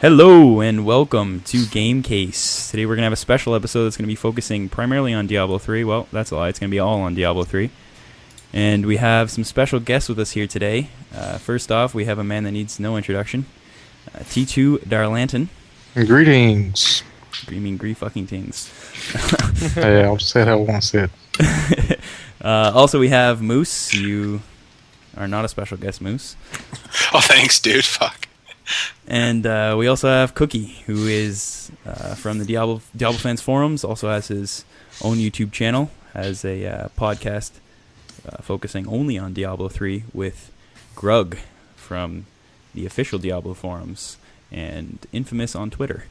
Hello and welcome to GameKase. Today we're going to have a special episode that's going to be focusing primarily on Diablo 3. Well, that's a lie. It's going to be all on Diablo 3. And we have some special guests with us here today. First off, we have a man that needs no introduction. T2Darlantan. Greetings. Screaming fucking tings. Yeah, I'll say it how I want to say it. Also, we have Moose. You are not a special guest, Moose. Oh, thanks, dude. Fuck. And we also have Qookie, who is from the Diablo fans forums, also has his own YouTube channel, has a podcast focusing only on Diablo 3 with Grug from the official Diablo forums and infamous on Twitter.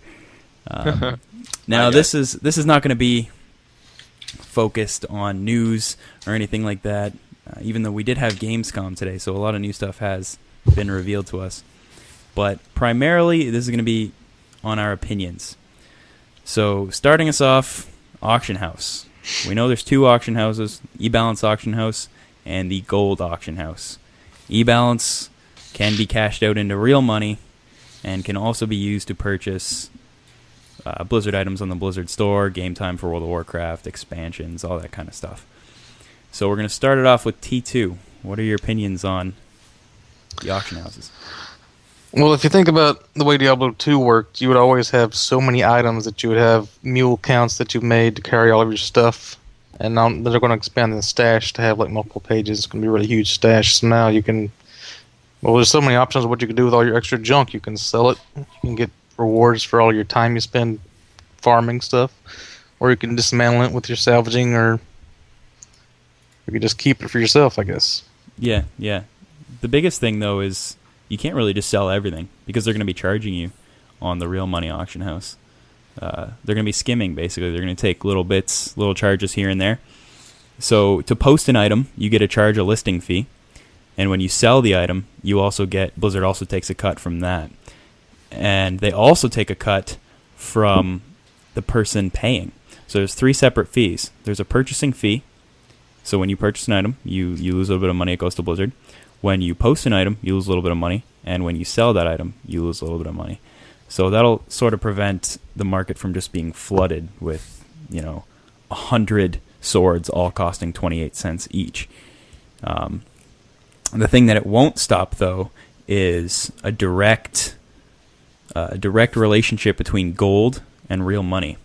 Now this is not going to be focused on news or anything like that, even though we did have Gamescom today, so a lot of new stuff has been revealed to us. But primarily, this is going to be on our opinions. So, starting us off, Auction House. We know there's two auction houses, eBalance Auction House and the Gold Auction House. eBalance can be cashed out into real money and can also be used to purchase Blizzard items on the Blizzard store, game time for World of Warcraft, expansions, all that kind of stuff. So, we're going to start it off with T2. What are your opinions on the auction houses? Well, if you think about the way Diablo 2 worked, you would always have so many items that you would have mule counts that you made to carry all of your stuff. And now they're going to expand the stash to have like multiple pages. It's going to be a really huge stash. So now you can... Well, there's so many options of what you can do with all your extra junk. You can sell it. You can get rewards for all your time you spend farming stuff. Or you can dismantle it with your salvaging, or you can just keep it for yourself, I guess. Yeah. The biggest thing, though, is you can't really just sell everything because they're going to be charging you on the real money auction house. They're going to be skimming, basically. They're going to take little bits, little charges here and there. So to post an item, you get to charge a listing fee. And when you sell the item, Blizzard also takes a cut from that. And they also take a cut from the person paying. So there's three separate fees. There's a purchasing fee. So when you purchase an item, you lose a little bit of money. It goes to Blizzard. When you post an item, you lose a little bit of money. And when you sell that item, you lose a little bit of money. So that'll sort of prevent the market from just being flooded with, 100 swords all costing 28 cents each. The thing that it won't stop, though, is a direct relationship between gold and real money.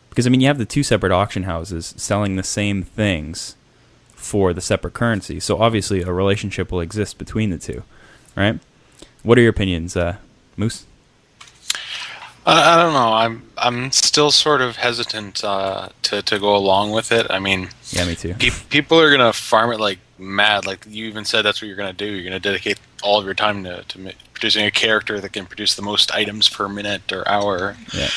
Because, you have the two separate auction houses selling the same things for the separate currency. So obviously a relationship will exist between the two, right? What are your opinions, Moose? I don't know. I'm still sort of hesitant to go along with it. Yeah, me too. People are gonna farm it like mad. Like you even said, that's what you're gonna do. You're gonna dedicate all of your time to producing a character that can produce the most items per minute or hour. Yeah.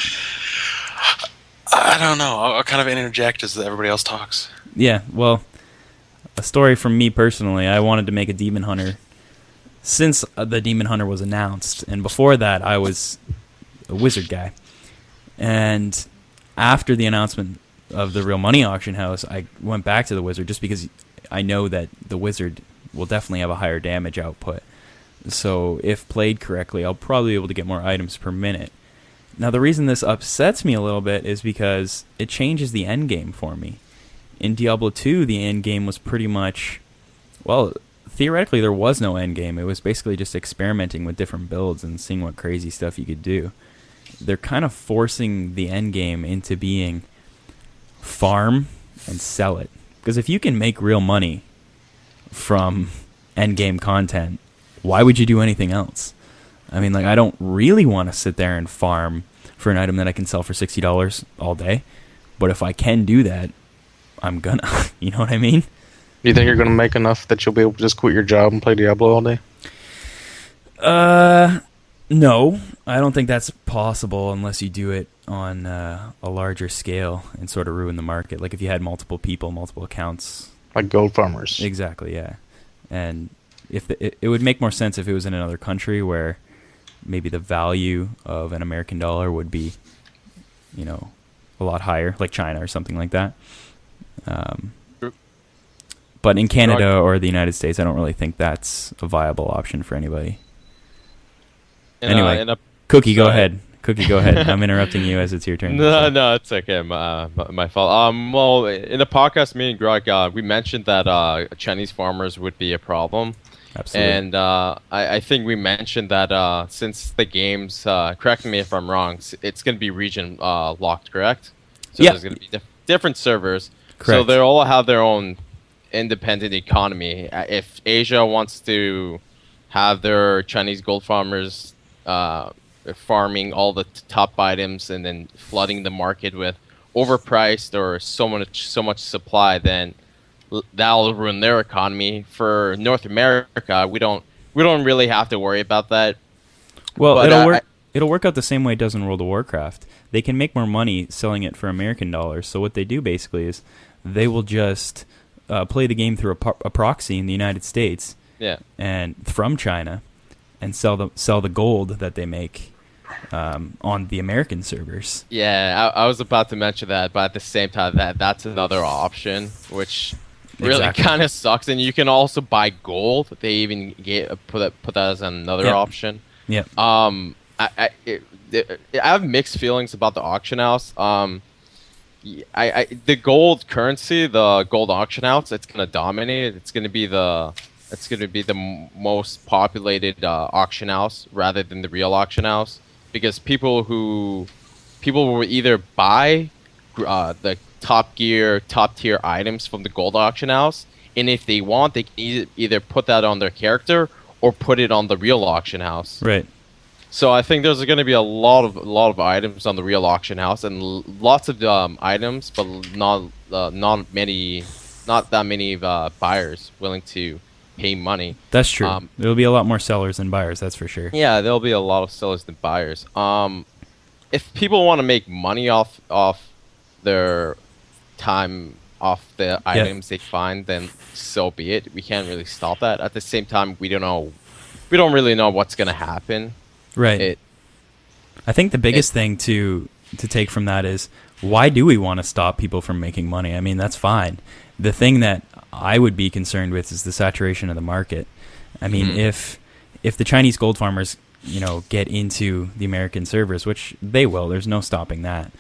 I don't know. I'll kind of interject as everybody else talks. Yeah. Well, a story from me personally. I wanted to make a Demon Hunter since the Demon Hunter was announced, and before that, I was a Wizard guy. And after the announcement of the real money auction house, I went back to the Wizard just because I know that the Wizard will definitely have a higher damage output. So if played correctly, I'll probably be able to get more items per minute. Now, the reason this upsets me a little bit is because it changes the end game for me. In Diablo 2, the end game was pretty much, well, theoretically there was no end game. It was basically just experimenting with different builds and seeing what crazy stuff you could do. They're kind of forcing the end game into being farm and sell it. Because if you can make real money from end game content, why would you do anything else? I don't really want to sit there and farm for an item that I can sell for $60 all day. But if I can do that, I'm gonna. You know what I mean? Do you think you're going to make enough that you'll be able to just quit your job and play Diablo all day? No. I don't think that's possible unless you do it on a larger scale and sort of ruin the market. Like if you had multiple people, multiple accounts. Like gold farmers. Exactly, yeah. And if it would make more sense if it was in another country where maybe the value of an American dollar would be, a lot higher, like China or something like that. But in Canada or the United States, I don't really think that's a viable option for anybody. Anyway, Cookie, go ahead. Cookie, go ahead. I'm interrupting you as it's your turn. No, it's okay. My fault. Well, in the podcast, me and Greg, we mentioned that Chinese farmers would be a problem. Absolutely. And I think we mentioned that since the games, correct me if I'm wrong, it's going to be region locked, correct? So Yeah. there's going to be different servers. So Correct. they all have their own independent economy. If Asia wants to have their Chinese gold farmers farming all the top items and then flooding the market with overpriced or so much supply, then that'll ruin their economy. For North America, we don't really have to worry about that. Well, But it'll work out the same way it does in World of Warcraft. They can make more money selling it for American dollars. So what they do basically is they will just play the game through a proxy in the United States, Yeah. and from China, and sell the gold that they make on the American servers. Yeah, I was about to mention that, but at the same time, that's another option, which really Exactly. kind of sucks. And you can also buy gold. They even put that as another Yep. option. Yep. I have mixed feelings about the auction house. The gold currency, the gold auction house, it's gonna dominate. It's gonna be the most populated auction house rather than the real auction house, because people will either buy the top tier items from the gold auction house, and if they want, they can either put that on their character or put it on the real auction house. Right. So I think there's going to be a lot of items on the real auction house, and lots of items, but not that many buyers willing to pay money. That's true. There'll be a lot more sellers than buyers, that's for sure. Yeah, there'll be a lot of sellers than buyers. If people want to make money off their time, off the items they find, then so be it. We can't really stop that. At the same time, we don't really know what's going to happen. Right. I think the biggest thing to take from that is, why do we want to stop people from making money? I mean, that's fine. The thing that I would be concerned with is the saturation of the market. I mean, if the Chinese gold farmers, get into the American servers, which they will, there's no stopping that,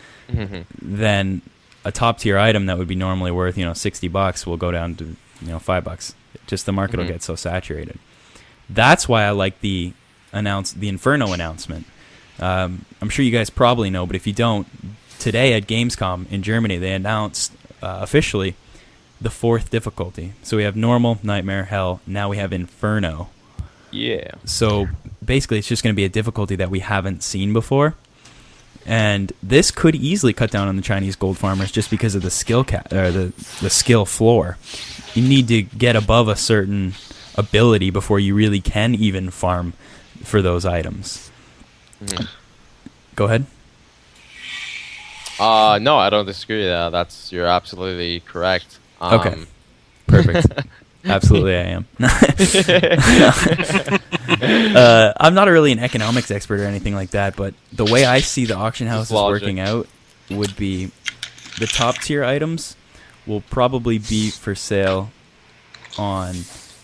then a top tier item that would be normally worth, $60 will go down to, $5. Just the market will get so saturated. That's why I like the Inferno announcement. I'm sure you guys probably know, but if you don't, today at Gamescom in Germany, they announced officially the 4th difficulty. So we have normal, nightmare, hell. Now we have Inferno. Yeah. So basically, it's just going to be a difficulty that we haven't seen before, and this could easily cut down on the Chinese gold farmers just because of the skill the skill floor. You need to get above a certain ability before you really can even farm for those items. Go ahead. No, I don't disagree. You're absolutely correct. Okay. Perfect. Absolutely, I am. I'm not really an economics expert or anything like that, but the way I see the auction house is working out would be the top tier items will probably be for sale on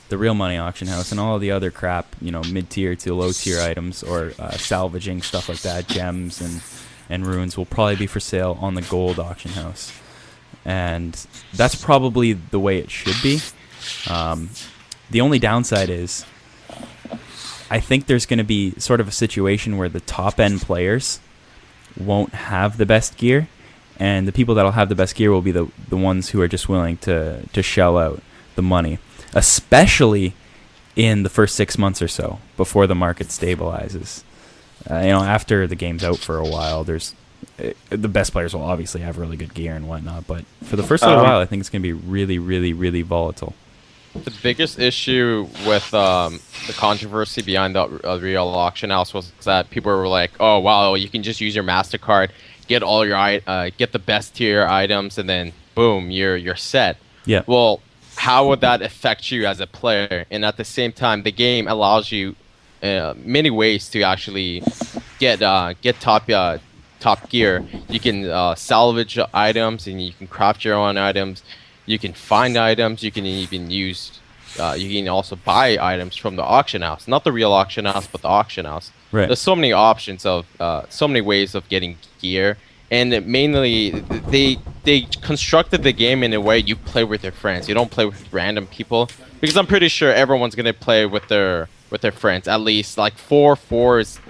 the real money auction house, and all of the other crap, mid tier to low tier items or salvaging stuff like that, gems and runes, will probably be for sale on the gold auction house. And that's probably the way it should be. The only downside is, I think there's going to be sort of a situation where the top end players won't have the best gear, and the people that'll have the best gear will be the ones who are just willing to shell out the money, especially in the first 6 months or so before the market stabilizes. After the game's out for a while, the best players will obviously have really good gear and whatnot, but for the first little while, I think it's going to be really, really, really volatile. The biggest issue with the controversy behind the real auction house was that people were like, "Oh wow, you can just use your MasterCard, get all your get the best tier items, and then boom, you're set." Yeah. Well, how would that affect you as a player? And at the same time, the game allows you many ways to actually get top gear. You can salvage items, and you can craft your own items. You can find items. You can even use. You can also buy items from the auction house, not the real auction house, but the auction house. Right. There's so many options of so many ways of getting gear, and mainly they constructed the game in a way you play with your friends. You don't play with random people, because I'm pretty sure everyone's gonna play with their friends. At least like four is,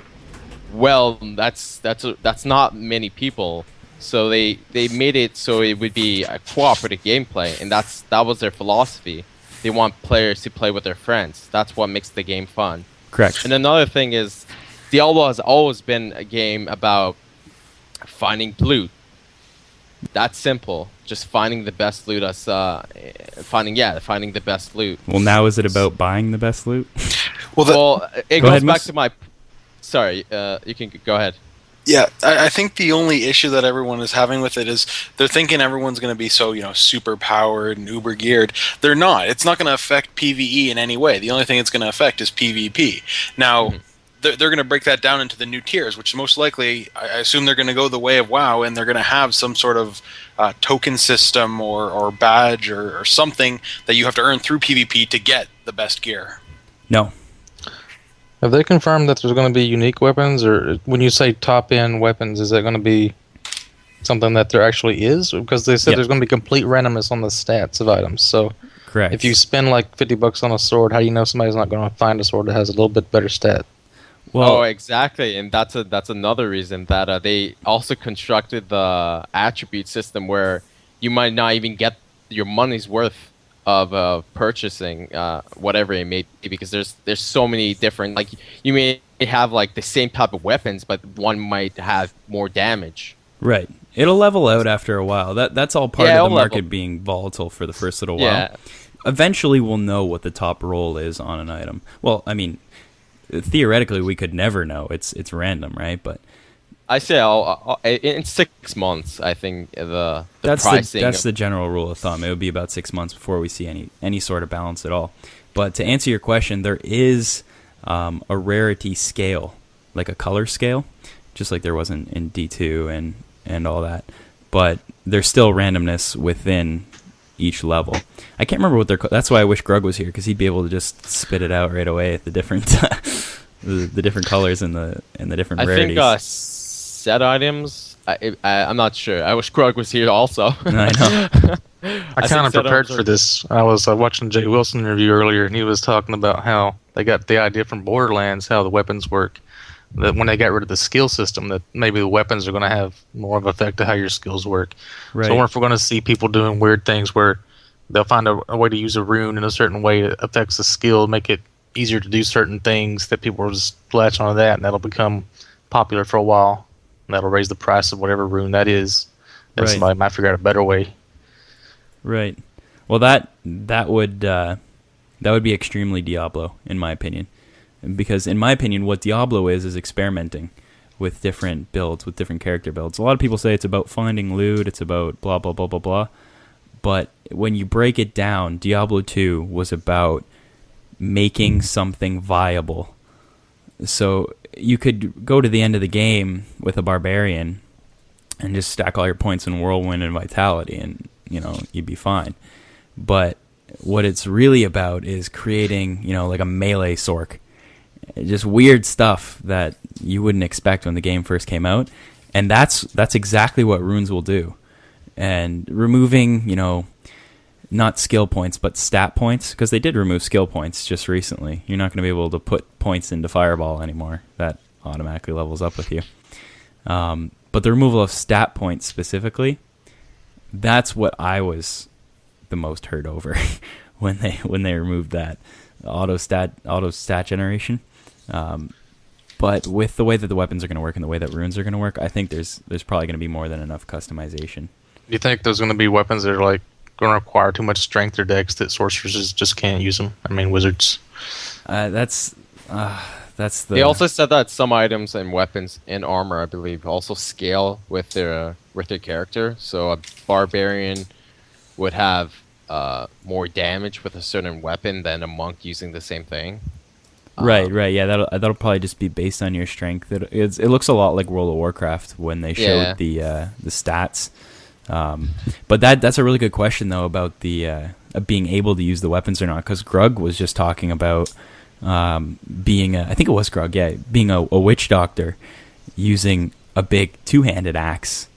well, that's not many people. So they made it so it would be a cooperative gameplay, and that was their philosophy. They want players to play with their friends. That's what makes the game fun. Correct. And another thing is, Diablo has always been a game about finding loot. That's simple. Just finding the best loot. Finding the best loot. Well, now is it about buying the best loot? Well, It Go goes ahead, back Moose. to my. Sorry, you can go ahead. yeah, I think the only issue that everyone is having with it is they're thinking everyone's going to be so, super powered and uber geared. They're not. It's not going to affect PvE in any way. The only thing it's going to affect is PvP. Now, they're going to break that down into the new tiers, which most likely, I assume they're going to go the way of WoW, and they're going to have some sort of token system or badge or something that you have to earn through PvP to get the best gear. No. Have they confirmed that there's going to be unique weapons, or when you say top-end weapons, is that going to be something that there actually is? Because they said Yep. there's going to be complete randomness on the stats of items. So Correct. if you spend like $50 on a sword, how do you know somebody's not going to find a sword that has a little bit better stat? well, Exactly, and that's another reason that they also constructed the attribute system where you might not even get your money's worth of purchasing whatever it may be, because there's so many different, like, you may have like the same type of weapons, but one might have more damage. right. It'll level out after a while. That's all part Yeah, of the it'll market level. being volatile for the first little while. Yeah. Eventually, we'll know what the top roll is on an item. Well, I mean, theoretically, we could never know. It's random, right? But I say in 6 months, I think the that's pricing. the general rule of thumb. It would be about 6 months before we see any sort of balance at all. But to answer your question, there is a rarity scale, like a color scale, just like there was in D2 and all that. But there's still randomness within each level. I can't remember what they're called. That's why I wish Grug was here, because he'd be able to just spit it out right away at the different the different colors and the different I rarities. think set items. I'm not sure. I wish Krug was here also. I know. I kind of prepared for this. I was watching Jay Wilson interview earlier, and he was talking about how they got the idea from Borderlands, how the weapons work. That when they got rid of the skill system, that maybe the weapons are going to have more of an effect to how your skills work. Right. So I wonder if we're going to see people doing weird things where they'll find a way to use a rune in a certain way that affects the skill, make it easier to do certain things, that people will just latch onto that, and that'll become popular for a while. And that'll raise the price of whatever rune that is. Then Right. somebody might figure out a better way. Right. Well, that would be extremely Diablo, in my opinion, because in my opinion, what Diablo is experimenting with different builds, with different character builds. A lot of people say it's about finding loot, it's about blah blah blah blah blah. But when you break it down, Diablo 2 was about making something viable. So you could go to the end of the game with a barbarian and just stack all your points in whirlwind and vitality, and you'd be fine. But what it's really about is creating, like a melee sork, just weird stuff that you wouldn't expect when the game first came out, and that's exactly what runes will do. And removing, not skill points, but stat points, because they did remove skill points just recently. You're not going to be able to put points into Fireball anymore. That automatically levels up with you. But the removal of stat points specifically, that's what I was the most hurt over when they removed that auto stat generation. But with the way that the weapons are going to work and the way that runes are going to work, I think there's probably going to be more than enough customization. Do you think there's going to be weapons that are like going to require too much strength or dex that sorcerers just can't use them? I mean, wizards. That's the. They also said that some items and weapons and armor, I believe, also scale with their character. So a barbarian would have more damage with a certain weapon than a monk using the same thing. Right. Yeah, that'll probably just be based on your strength. It looks a lot like World of Warcraft when they showed the stats. But that's a really good question though about the being able to use the weapons or not, because Grug was just talking about being I think it was Grog, yeah, being a witch doctor using a big two-handed axe.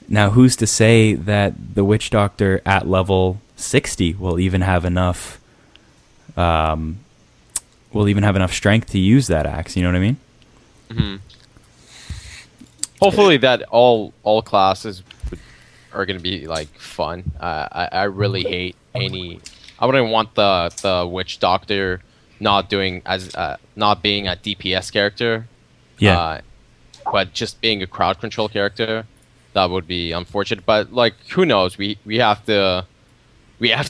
Now, who's to say that the witch doctor at level 60 will even have enough strength to use that axe? You know what I mean? Mm-hmm. Hopefully that all classes are going to be like fun. I really hate any. I wouldn't want the witch doctor not being a DPS character. Yeah. But just being a crowd control character, that would be unfortunate. But like, who knows? We have to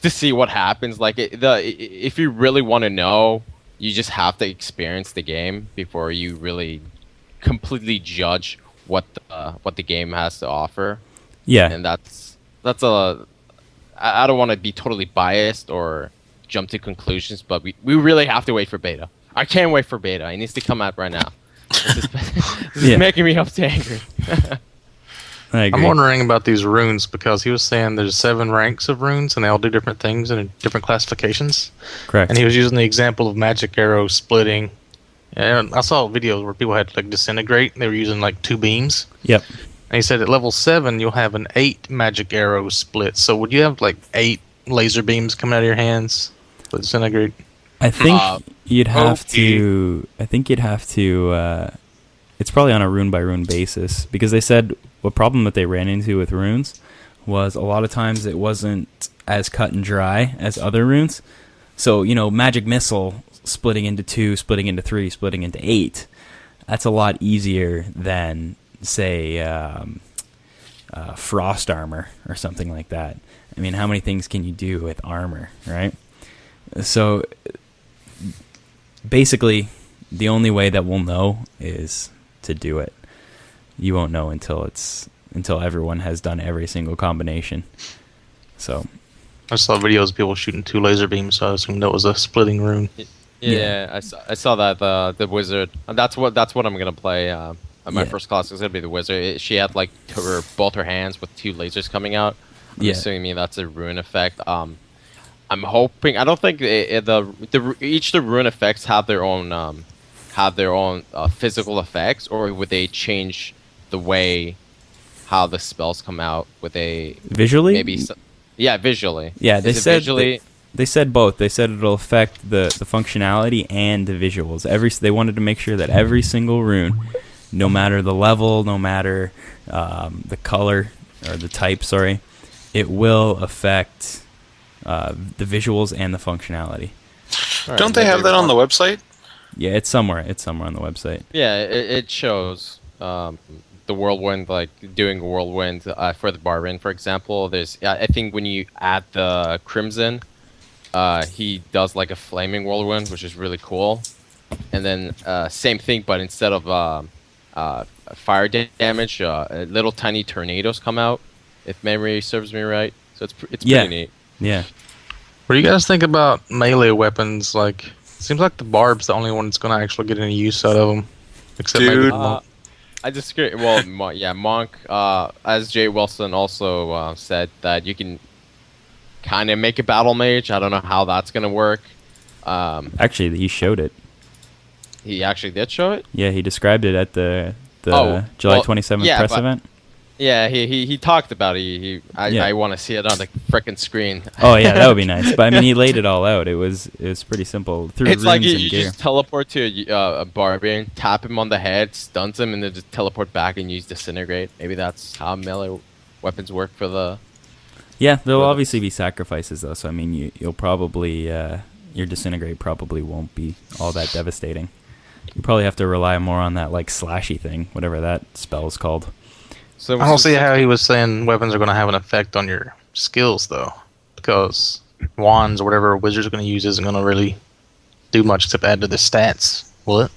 see what happens. Like, if you really want to know, you just have to experience the game before you really completely judge what the game has to offer. Yeah. And I don't want to be totally biased or jump to conclusions, but we really have to wait for beta. I can't wait for beta. It needs to come out right now. This is making me up to angry. I agree. I'm wondering about these runes because he was saying there's 7 ranks of runes and they all do different things and different classifications. Correct. And he was using the example of magic arrow splitting. And I saw videos where people had to like disintegrate. They were using like 2 beams. Yep. And he said at level 7 you'll have an 8 magic arrow split. So would you have like 8 laser beams coming out of your hands to disintegrate? I think you'd have to. I think you'd have to. It's probably on a rune by rune basis because they said what problem that they ran into with runes was a lot of times it wasn't as cut and dry as other runes. So magic missile splitting into 2, splitting into 3, splitting into 8. That's a lot easier than say frost armor or something like that. I mean, how many things can you do with armor, right? So basically, the only way that we'll know is to do it. You won't know until everyone has done every single combination. So I saw videos of people shooting 2 laser beams, so I assumed that was a splitting rune. Yeah. I saw that the wizard. That's what I'm gonna play. My first class is gonna be the wizard. She had like both her hands with 2 lasers coming out. I'm assuming that's a rune effect. I'm hoping. I don't think each the rune effects have their own physical effects, or would they change the way how the spells come out? Would they visually? Maybe. Visually. Yeah, they said visually. They said both. They said it'll affect the functionality and the visuals. They wanted to make sure that every single rune, no matter the level, no matter the color or the type, it will affect the visuals and the functionality. Right, don't they have that on the website? Yeah, it's somewhere. It's somewhere on the website. Yeah, it shows the whirlwind, like doing a whirlwind for the barbarian, for example. There's, I think, when you add the crimson, he does like a flaming whirlwind, which is really cool. And then same thing, but instead of fire damage, little tiny tornadoes come out, if memory serves me right. So it's pretty neat. Yeah. What do you guys think about melee weapons? Like, it seems like the barb's the only one that's going to actually get any use out of them. Except maybe the monk. I disagree. Well, monk. As Jay Wilson also said, that you can kind of make a battle mage. I don't know how that's going to work. Actually, he showed it. He actually did show it? Yeah, he described it at the July 27th press event. Yeah, he talked about it. I want to see it on the frickin' screen. Oh yeah, that would be nice. But I mean, he laid it all out. It was pretty simple. Through it's runes like and you gear. just teleport to a barbarian, tap him on the head, stuns him, and then just teleport back and use disintegrate. Maybe that's how melee weapons work for the. Yeah, there'll obviously be sacrifices though. So I mean, you'll probably your disintegrate probably won't be all that devastating. You probably have to rely more on that like slashy thing, whatever that spell's called. So I don't see how he was saying weapons are going to have an effect on your skills, though. Because wands or whatever a wizard's going to use isn't going to really do much except add to the stats, will it?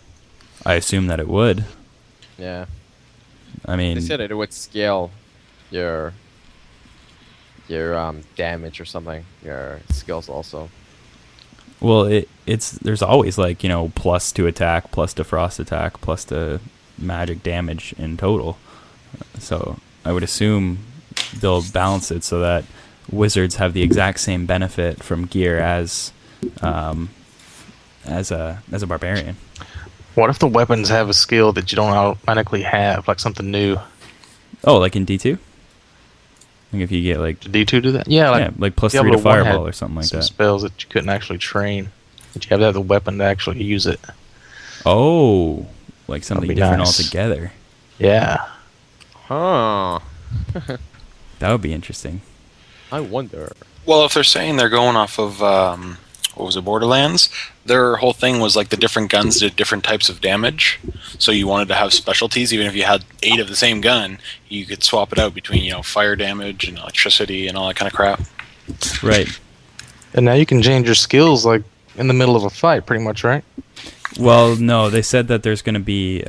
I assume that it would. Yeah. I mean... They said it would scale your damage or something. Your skills also. Well, there's always like, plus to attack, plus to frost attack, plus to magic damage in total. So I would assume they'll balance it so that wizards have the exact same benefit from gear as as a barbarian. What if the weapons have a skill that you don't automatically have, like something new? Oh, like in D2? Like if you get like Did D2 do that? Yeah, like plus 3 Diablo to 1 had fireball or something like some that. spells that you couldn't actually train. But you have to have the weapon to actually use it. Oh, like something That'd be different nice. altogether. Yeah. Huh. That would be interesting. I wonder. Well, if they're saying they're going off of what was it, Borderlands, their whole thing was like the different guns did different types of damage. So you wanted to have specialties, even if you had 8 of the same gun, you could swap it out between fire damage and electricity and all that kind of crap. Right. And now you can change your skills like in the middle of a fight, pretty much, right? Well, no, they said that there's going to be.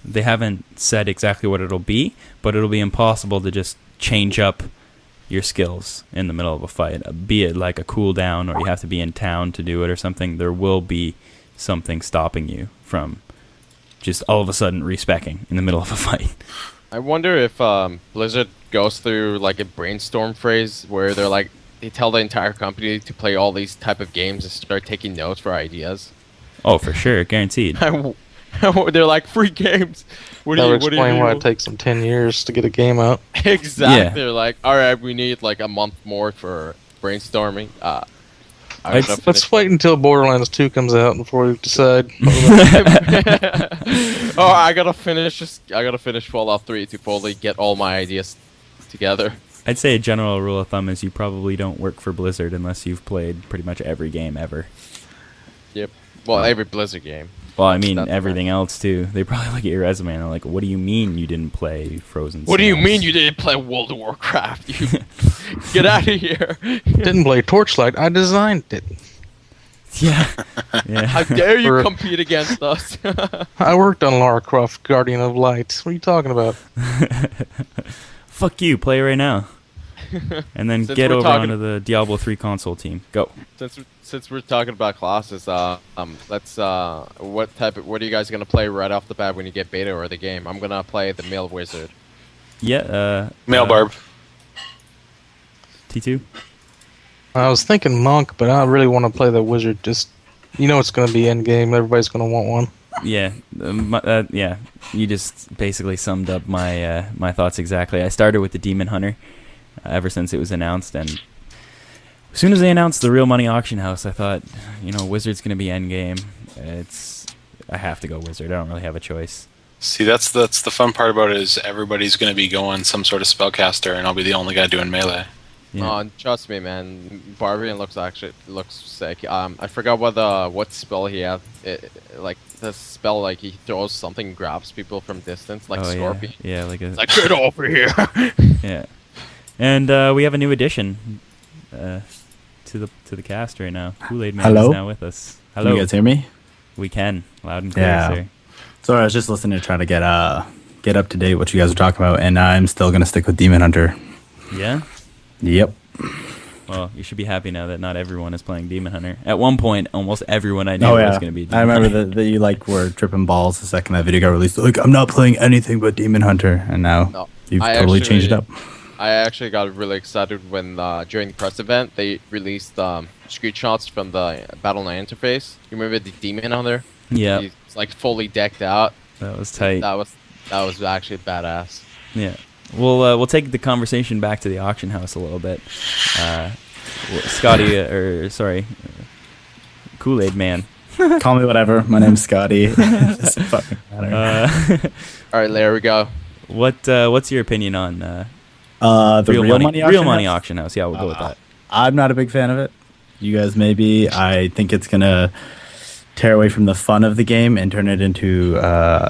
They haven't said exactly what it'll be, but it'll be impossible to just change up your skills in the middle of a fight, be it like a cooldown or you have to be in town to do it or something. There will be something stopping you from just all of a sudden respecking in the middle of a fight. I wonder if Blizzard goes through like a brainstorm phase where they tell the entire company to play all these type of games and start taking notes for ideas. Oh, for sure, guaranteed. They're like free games. What do That you would explain why do? it takes them 10 years to get a game out. Exactly. Yeah. They're like, all right, we need like a month more for brainstorming. Let's wait until Borderlands 2 comes out before we decide. Oh, I gotta finish Fallout 3 to fully get all my ideas together. I'd say a general rule of thumb is you probably don't work for Blizzard unless you've played pretty much every game ever. Yep. Well, every Blizzard game. Well, I mean, That's everything else, too. They probably look at your resume and are like, what do you mean you didn't play Frozen What do you Snows?" mean you didn't play World of Warcraft? You get out of here! Didn't play Torchlight. I designed it. Yeah. Yeah. How dare you Or- compete against us? I worked on Lara Croft, Guardian of Light. What are you talking about? Fuck you, play right now. And then Since get we're over talking- onto the Diablo 3 console team. Go. Since we're talking about classes, let's what are you guys gonna play right off the bat when you get beta or the game? I'm gonna play the male wizard. Yeah, Male barb. T2? I was thinking Monk, but I really want to play the Wizard. Just, it's going to be endgame. Everybody's going to want one. Yeah, yeah. You just basically summed up my my thoughts exactly. I started with the Demon Hunter ever since it was announced, and as soon as they announced the Real Money Auction House, I thought, Wizard's gonna be endgame. I have to go Wizard. I don't really have a choice. See, that's the fun part about it is everybody's going to be going some sort of spellcaster, and I'll be the only guy doing melee. Yeah. Trust me, man. Barbarian looks sick. I forgot what spell he had. Like the spell, like he throws something, grabs people from distance, like Scorpion. Yeah, like a Like get over here. yeah. And we have a new addition to the cast right now. KoolAidMan Hello? is now with us. Hello. Can you guys hear me? We can, loud and clear, Yeah. sir. Sorry, I was just listening to try to get up to date what you guys are talking about, and I'm still gonna stick with Demon Hunter. Yeah. Yep. Well, you should be happy now that not everyone is playing Demon Hunter. At one point, almost everyone I knew was going to be Demon I remember Hunter. that you were tripping balls the second that video got released. Like, I'm not playing anything but Demon Hunter, and now No, you've I totally changed it up. I actually got really excited when during the press event they released screenshots from the Battle.net interface. You remember the Demon Hunter? Yeah, He's like fully decked out. that was tight. That was actually badass. Yeah. We'll take the conversation back to the auction house a little bit. Scotty, KoolAidMan. Call me whatever. My name's Scotty. Doesn't fucking matter. All right, there we go. What's your opinion on The real money auction house? Yeah, we'll go with that. I'm not a big fan of it. You guys may be. I think it's gonna tear away from the fun of the game and turn it into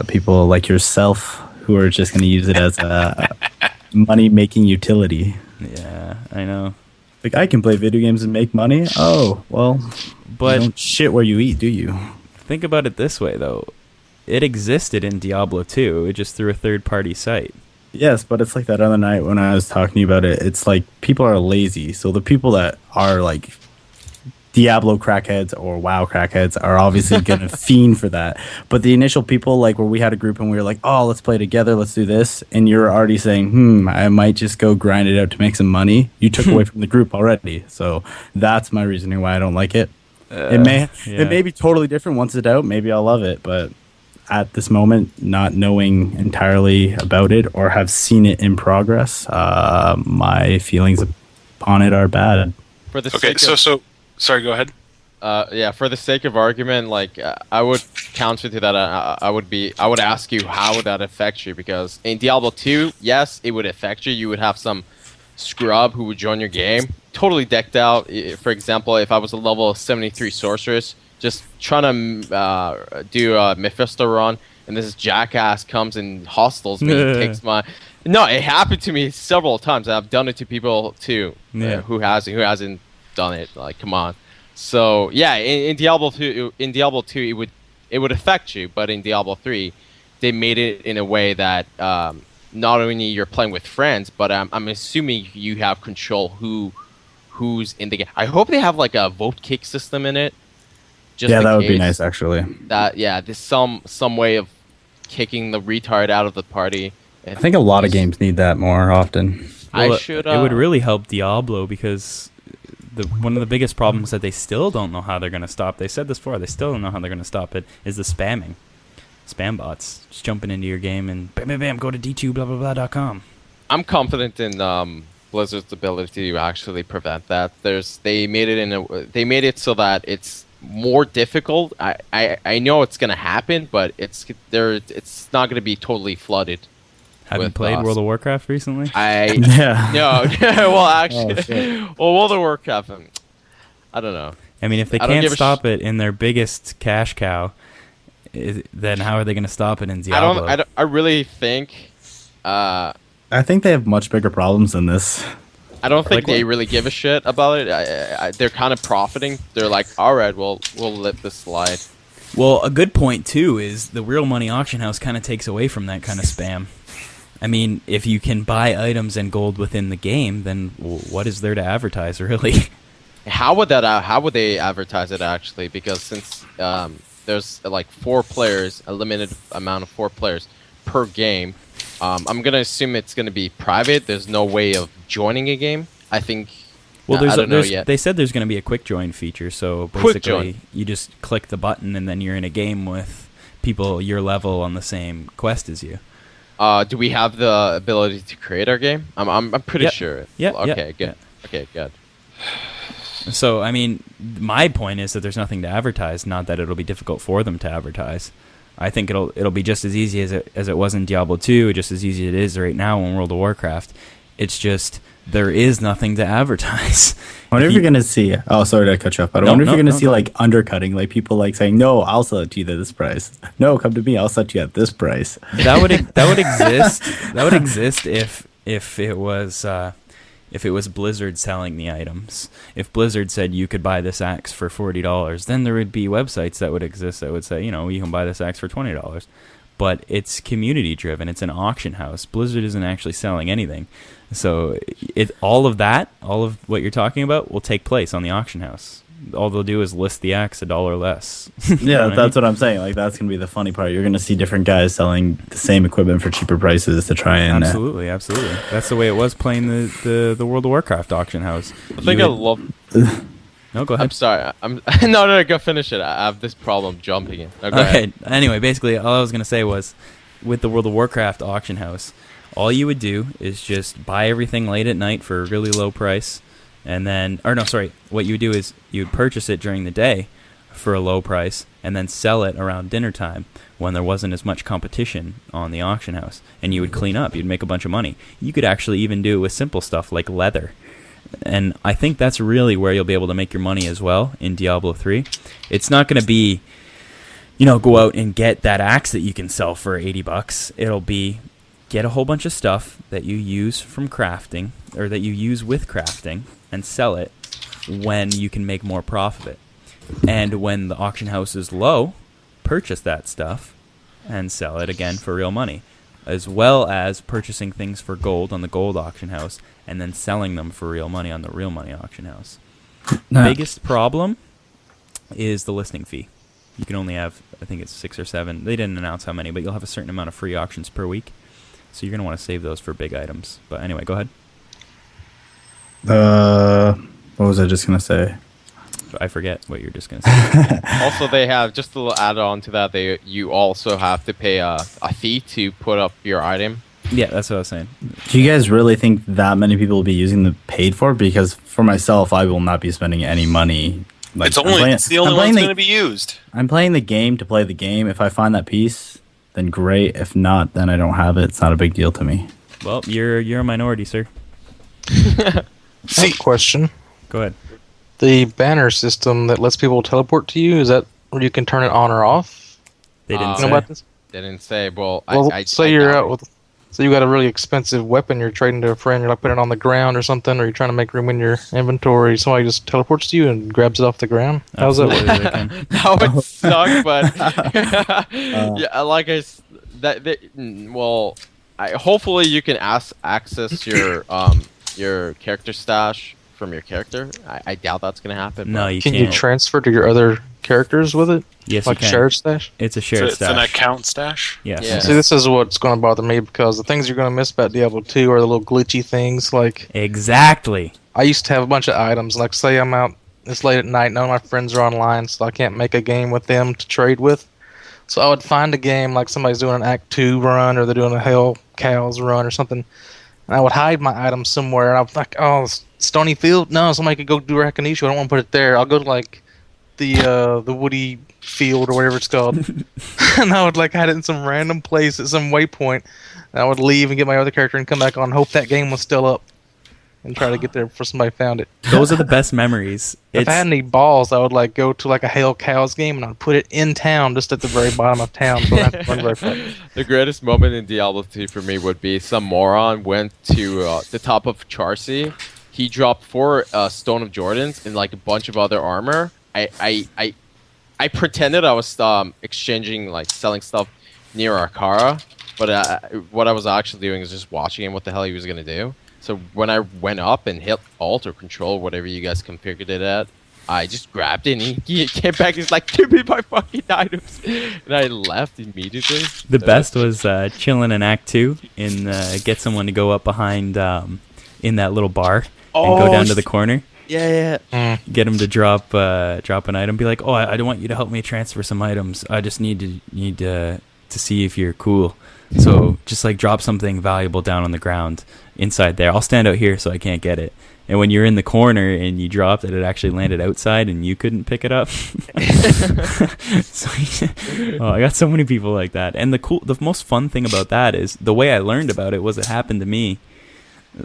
people like yourself who are just gonna use it as a money-making utility. Yeah, I know. Like, I can play video games and make money. Oh, well, But you don't shit where you eat, do you? think about it this way, though. It existed in Diablo 2. It just through a third-party site. Yes, but it's like that other night when I was talking to you about it. It's like people are lazy. So the people that are like Diablo crackheads or WoW crackheads are obviously going to fiend for that. But the initial people, like where we had a group and we were like, oh, let's play together, let's do this. And you're already saying, I might just go grind it out to make some money. You took away from the group already. So that's my reasoning why I don't like it. It may be totally different once it's out. Maybe I'll love it, but at this moment, not knowing entirely about it or have seen it in progress, my feelings upon it are bad. For the Okay, sake so sorry, go ahead. yeah, for the sake of argument, like I would counter to that. I would ask you how would that affect you, because in Diablo 2, yes, it would affect you. You would have some scrub who would join your game, totally decked out. For example, if I was a level 73 sorceress, just trying to do a Mephisto run, and this jackass comes and hostels me, and takes my. No, it happened to me several times. I've done it to people too, who hasn't done it. Like, come on. So yeah, in Diablo 2, it would affect you, but in Diablo 3, they made it in a way that not only you're playing with friends, but I'm assuming you have control who's in the game. I hope they have like a vote kick system in it. Just Yeah, in that would be case nice, actually. That there's some way of kicking the retard out of the party. I think a lot of games need that more often. Well, I should. It would really help Diablo, because one of the biggest problems that they still don't know how they're going to stop. They said this before. They still don't know how they're going to stop it. Is the spamming, spam bots just jumping into your game and bam, bam, bam, go to D2 blah blah blah.com. I'm confident in Blizzard's ability to actually prevent that. They made it so that it's more difficult. I know it's gonna happen, but it's not gonna be totally flooded. Have you played World of Warcraft recently? Yeah. No. Well, actually, Oh, shit. World of Warcraft. I don't know. I mean, if they I don't can't give a stop it in their biggest cash cow, then how are they going to stop it in Diablo? I really think. I think they have much bigger problems than this. I don't think Like they what? really give a shit about it. They're kind of profiting. They're like, all right, we'll let this slide. Well, a good point, too, is the real money auction house kind of takes away from that kind of spam. I mean, if you can buy items and gold within the game, then what is there to advertise, really? How would they advertise it actually? Because since there's like 4 players, a limited amount of 4 players per game, I'm gonna assume it's gonna be private. There's no way of joining a game. I think. Well, I don't know yet. They said there's going to be a quick join feature, so Quick basically join. you just click the button and then you're in a game with people your level on the same quest as you. Do we have the ability to create our game? I'm pretty Yep. sure. Yep, Okay, yep, good. yep. Okay, good. So, I mean, my point is that there's nothing to advertise, not that it'll be difficult for them to advertise. I think it'll be just as easy as it was in Diablo 2, just as easy as it is right now in World of Warcraft. It's just there is nothing to advertise. I wonder if you're going to see... Oh, sorry to cut you off, but I wonder if you're going to see, like, undercutting, like, people, like, saying, no, I'll sell it to you at this price. No, come to me, I'll sell it to you at this price. That would exist. That would exist if it was Blizzard selling the items. If Blizzard said you could buy this axe for $40, then there would be websites that would exist that would say, you can buy this axe for $20. But it's community driven. It's an auction house. Blizzard isn't actually selling anything. So all of what you're talking about will take place on the auction house. All they'll do is list the axe $1 less. Yeah, that's what I'm saying. Like, that's going to be the funny part. You're going to see different guys selling the same equipment for cheaper prices to try and... Absolutely. That's the way it was playing the World of Warcraft auction house. I think I love. No, go ahead. I'm sorry. No, go finish it. I have this problem jumping in. No, go ahead. Okay. Anyway, basically, all I was gonna say was, with the World of Warcraft auction house, all you would do is just buy everything late at night for a really low price, and then, what you would do is you would purchase it during the day for a low price, and then sell it around dinner time when there wasn't as much competition on the auction house, and you would clean up. You'd make a bunch of money. You could actually even do it with simple stuff like leather. And I think that's really where you'll be able to make your money as well in Diablo 3. It's not going to be, go out and get that axe that you can sell for $80. It'll be get a whole bunch of stuff that you use from crafting, or that you use with crafting, and sell it when you can make more profit. And when the auction house is low, purchase that stuff and sell it again for real money, as well as purchasing things for gold on the gold auction house and then selling them for real money on the real money auction house. Biggest problem is the listing fee. You can only have, I think it's 6 or 7. They didn't announce how many, but you'll have a certain amount of free auctions per week. So you're going to want to save those for big items. But anyway, go ahead. What was I just going to say? I forget what you're just gonna say. Also, they have just a little add-on to that. You also have to pay a fee to put up your item. Yeah, that's what I was saying. Do you guys really think that many people will be using the paid for? Because for myself, I will not be spending any money. Like, It's the only one that's going to be used. I'm playing the game to play the game. If I find that piece, then great. If not, then I don't have it. It's not a big deal to me. Well, you're a minority, sir. See, question. Go ahead. The banner system that lets people teleport to you, is that where you can turn it on or off? They didn't You know say. about this? They didn't say. Well, Say you're out with, so you got a really expensive weapon you're trading to a friend, you're like putting it on the ground or something, or you're trying to make room in your inventory, somebody just teleports to you and grabs it off the ground? How's that work? Absolutely, they can. That would suck, but yeah, like hopefully you can access your character stash from your character. I doubt that's gonna happen. No, but you Can can't. you transfer to your other characters with it? Yes, Like you can. shared stash? It's a So shared it's an stash. account stash. Yes. Yeah. See, this is what's going to bother me, because the things you're going to miss about Diablo 2 are the little glitchy things. Like, Exactly. I used to have a bunch of items. Like, say I'm out, it's late at night, none of my friends are online, so I can't make a game with them to trade with. So I would find a game, like somebody's doing an Act 2 run, or they're doing a Hell Cows run or something, and I would hide my items somewhere, and I was like, oh, Stony Field? No, somebody could go do Rakanishu. I don't want to put it there. I'll go to, like, the woody field or whatever it's called, and I would like hide it in some random place at some waypoint, and I would leave and get my other character and come back on, hope that game was still up, and try to get there before somebody found it. Those are the best memories. If I had any balls, I would like go to like a Hail Cows game and I'd put it in town, just at the very bottom of town, so I don't have to run very far. The greatest moment in Diablo 2 for me would be some moron went to the top of Charcy. He dropped 4 Stone of Jordans and like a bunch of other armor. I pretended I was exchanging, like selling stuff near Arcara, but what I was actually doing is just watching him what the hell he was gonna do. So when I went up and hit Alt or Control, whatever you guys configured it at, I just grabbed it and he came back. He's like, "Give me my fucking items," and I left immediately. The best was chilling in Act 2 and get someone to go up behind in that little bar and go down to the corner. Yeah. Get him to drop an item. Be like, "Oh, I don't want you to help me transfer some items. I just need to see if you're cool. So just like drop something valuable down on the ground inside there. I'll stand out here so I can't get it." And when you're in the corner and you dropped it, it actually landed outside and you couldn't pick it up. I got so many people like that. And the most fun thing about that is the way I learned about it was it happened to me.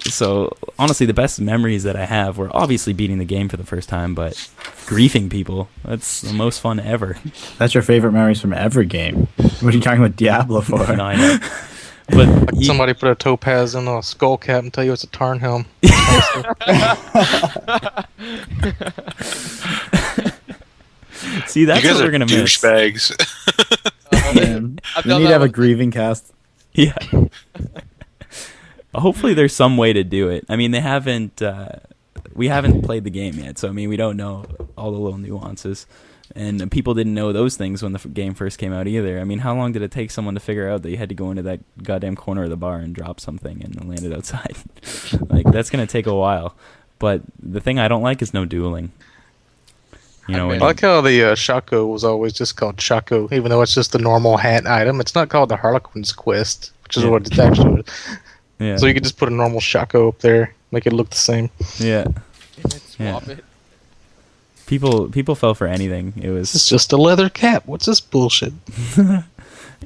So honestly, the best memories that I have were obviously beating the game for the first time, but griefing people, that's the most fun ever. That's your favorite memories from every game. What are you talking about Diablo for? No, I know. But Like somebody put a topaz in a skull cap and tell you it's a tarn helm. see, that's you guys what we're are gonna miss. douchebags. Man, I've we done need to that have a with- grieving cast. Yeah. Hopefully there's some way to do it. I mean, they haven't we haven't played the game yet, so I mean, we don't know all the little nuances. And people didn't know those things when the game first came out either. I mean, how long did it take someone to figure out that you had to go into that goddamn corner of the bar and drop something and land it outside? Like, that's going to take a while. But the thing I don't like is no dueling. You know, I I like how the Shaco was always just called Shaco, even though it's just a normal hat item. It's not called the Harlequin's Quest, which is Yeah. what it's actually. yeah, So you could just put a normal Shaco up there, make it look the same. yeah. Swap it. People fell for anything. It It's was just a leather cap. What's this bullshit?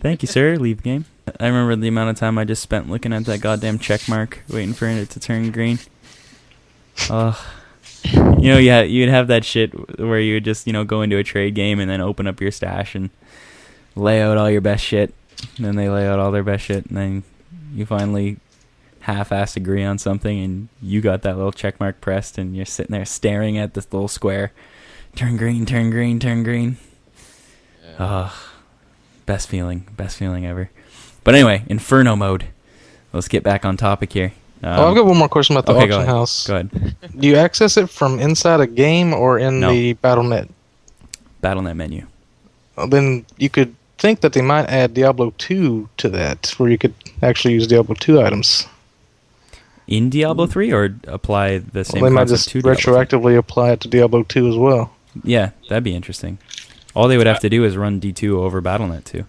thank you, sir. Leave game. I remember the amount of time I just spent looking at that goddamn check mark, waiting for it to turn green. You know, yeah, you'd have that shit where you would just, go into a trade game and then open up your stash and lay out all your best shit. And then they lay out all their best shit, and then you finally half-ass agree on something, and you got that little check mark pressed, and you're sitting there staring at this little square. Turn green, turn green, turn green. Best feeling ever. But anyway, Inferno mode. Let's get back on topic here. I've got one more question about the okay, go auction ahead. house. Go ahead. Do you access it from inside a game or in No. the BattleNet? BattleNet menu. Well, then you could think that they might add Diablo 2 to that, where you could actually use Diablo 2 items. In Diablo 3, or apply the same Well, they might concept just to Diablo 3? retroactively apply it to Diablo 2 as well. Yeah, that'd be interesting. All they would have to do is run D2 over Battle.net 2.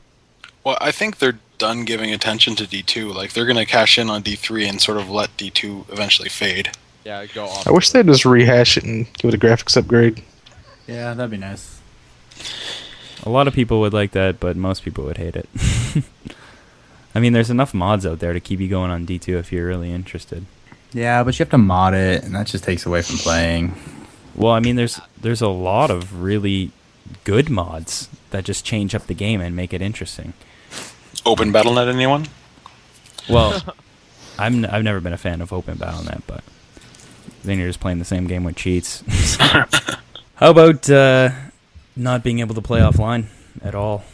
Well, I think they're done giving attention to D2. Like, they're going to cash in on D3 and sort of let D2 eventually fade. Yeah, go off. I wish they'd just rehash it and give it a graphics upgrade. Yeah, that'd be nice. A lot of people would like that, but most people would hate it. I mean, there's enough mods out there to keep you going on D2 if you're really interested. Yeah, but you have to mod it, and that just takes away from playing. Well, I mean, there's a lot of really good mods that just change up the game and make it interesting. Open Battle.net, anyone? Well, I've never been a fan of Open Battle.net, but then you're just playing the same game with cheats. How about not being able to play offline at all?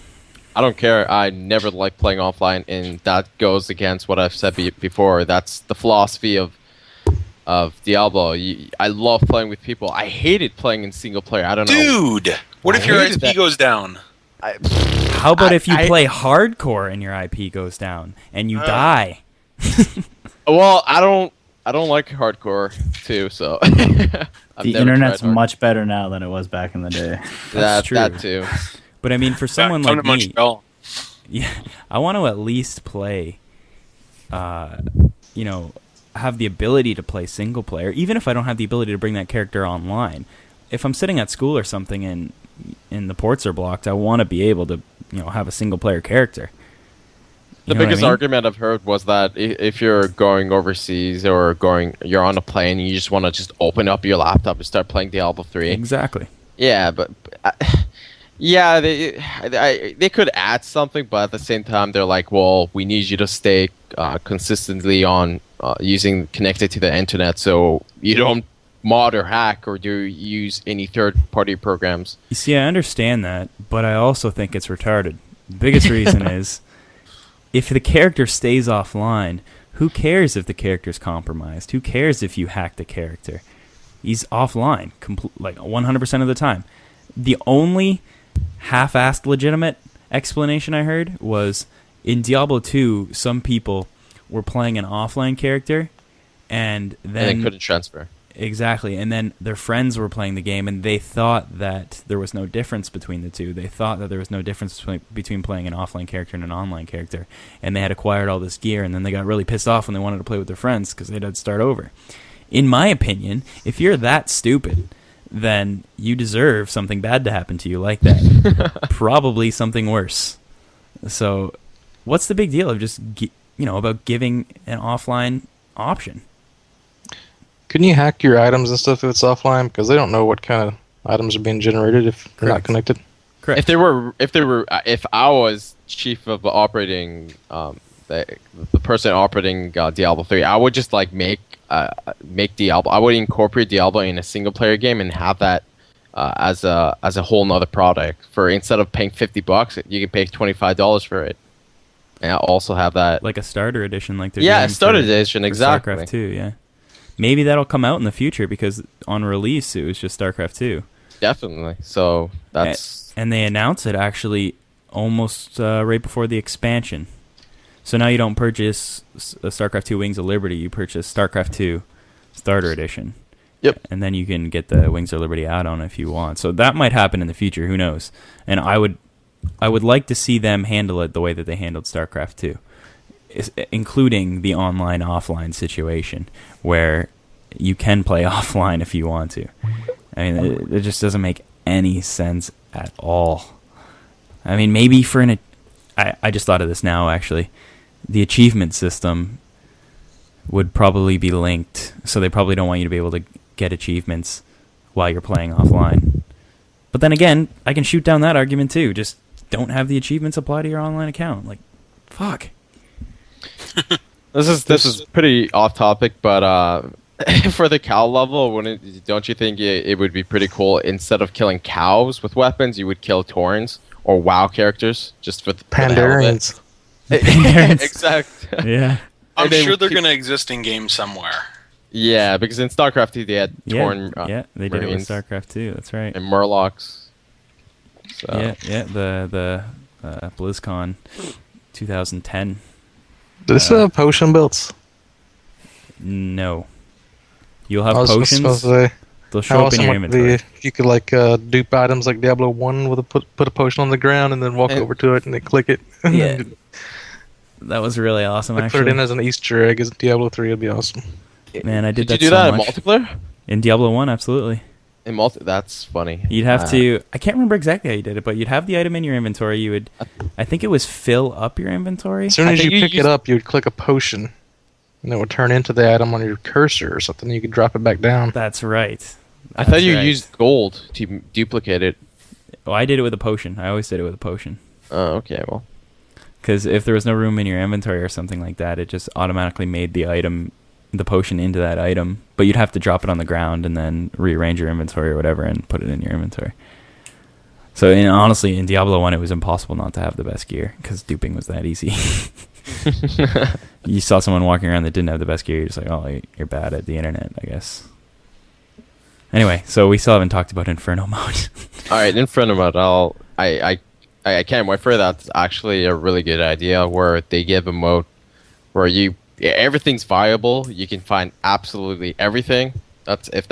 I don't care. I never like playing offline, and that goes against what I've said before. That's the philosophy of Diablo. I love playing with people. I hated playing in single player. I don't know. Dude! What if your IP goes down? How about if you play hardcore and your IP goes down and you die? Well, I don't like hardcore too, so The internet's much better now than it was back in the day. That's true. That too. But I mean, for someone Come like to me, Montreal. yeah, I want to at least play, have the ability to play single player, even if I don't have the ability to bring that character online. If I'm sitting at school or something and the ports are blocked, I want to be able to, have a single player character. The biggest argument I've heard was that if you're going overseas or you're on a plane, you just want to just open up your laptop and start playing Diablo 3. Exactly. Yeah, but yeah, they could add something, but at the same time, they're like, well, we need you to stay consistently on connected to the internet, so you don't mod or hack or use any third-party programs. You see, I understand that, but I also think it's retarded. The biggest reason is, if the character stays offline, who cares if the character's compromised? Who cares if you hack the character? He's offline, like 100% of the time. The only half-assed legitimate explanation I heard was in Diablo 2, some people were playing an offline character, and then they couldn't transfer. Exactly, and then their friends were playing the game, and they thought that there was no difference between the two. They thought that there was no difference between playing an offline character and an online character, and they had acquired all this gear, and then they got really pissed off when they wanted to play with their friends because they'd had to start over. In my opinion, if you're that stupid, then you deserve something bad to happen to you like that. Probably something worse. So, what's the big deal of just about giving an offline option? Couldn't you hack your items and stuff if it's offline? Because they don't know what kind of items are being generated if they're not connected. Correct. If I was chief of operating, the person operating Diablo 3, I would just like make Diablo. I would incorporate Diablo in a single player game and have that as a whole nother product. For instead of paying $50, you can pay $25 for it, and I'll also have that like a starter edition, like they're a doing starter for edition, exactly. StarCraft 2, yeah. Maybe that'll come out in the future because on release it was just StarCraft 2. Definitely. So that's and they announced it actually almost right before the expansion. So now you don't purchase StarCraft 2 Wings of Liberty, you purchase StarCraft 2 Starter Edition. Yep. And then you can get the Wings of Liberty add-on if you want. So that might happen in the future, who knows. And I would like to see them handle it the way that they handled StarCraft 2. Including the online-offline situation where you can play offline if you want to. I mean, it just doesn't make any sense at all. I mean, maybe I just thought of this now, actually. The achievement system would probably be linked, so they probably don't want you to be able to get achievements while you're playing offline. But then again, I can shoot down that argument too. Just don't have the achievements apply to your online account. Like, fuck. This is pretty off topic, but for the cow level, don't you think it would be pretty cool instead of killing cows with weapons, you would kill Taurens or WoW characters just for the Pandarians. Exactly. Yeah. I'm sure they're going to exist in game somewhere. Yeah, because in StarCraft 2 they had Tauren. Yeah, they did it with Marines StarCraft 2. That's right. and Murlocs. So. Yeah. The BlizzCon 2010. Do this have potion builds? No. You'll have I was potions. supposed to say. They'll show How up in awesome your would it inventory. be if you could like dupe items like Diablo 1 with a put a potion on the ground and then walk And- over to it and then click it. And Yeah. then That was really awesome, like put it actually. in as an Easter egg as Diablo 3. It'd be awesome. Man, I did that you do so that much. in multiplayer? In Diablo 1, absolutely. That's funny. You'd have to... I can't remember exactly how you did it, but you'd have the item in your inventory. You would... I think it was fill up your inventory. As soon I as you think you pick it used- up, you would click a potion, and it would turn into the item on your cursor or something. You could drop it back down. That's right. I thought That's you right. used gold to duplicate it. Well, I did it with a potion. I always did it with a potion. Oh, okay. Well, Because if there was no room in your inventory or something like that, it just automatically made the potion into that item. But you'd have to drop it on the ground and then rearrange your inventory or whatever and put it in your inventory. So honestly, in Diablo 1, it was impossible not to have the best gear because duping was that easy. You saw someone walking around that didn't have the best gear, you're just like, oh, you're bad at the internet, I guess. Anyway, so we still haven't talked about Inferno mode. all right. In front of it, I can't wait for that. It's actually a really good idea where they give a mode where everything's viable. You can find absolutely everything. That's if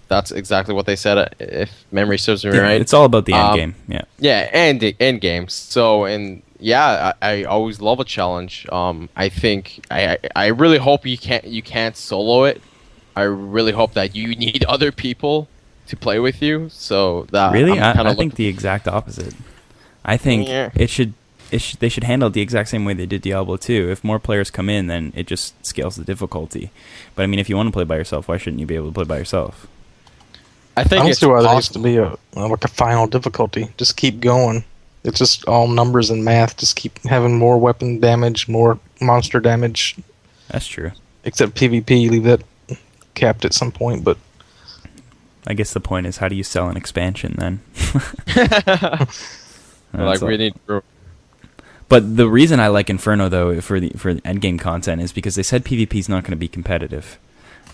that's exactly what they said. If memory serves me Yeah, right, it's all about the end game. Yeah. yeah, and the end games. So I always love a challenge. I think I really hope you can't solo it. I really hope that you need other people to play with you. So that Really? I'm kinda I think the exact opposite. I think Yeah. they should handle it the exact same way they did Diablo 2. If more players come in, then it just scales the difficulty. But I mean, if you want to play by yourself, why shouldn't you be able to play by yourself? I think I don't it's see why there needs to possible. be like a final difficulty. Just keep going. It's just all numbers and math. Just keep having more weapon damage, more monster damage. That's true. Except PvP, leave that capped at some point. But I guess the point is, how do you sell an expansion then? Like That's all. we need. But the reason I like Inferno though for the endgame content is because they said PvP is not going to be competitive.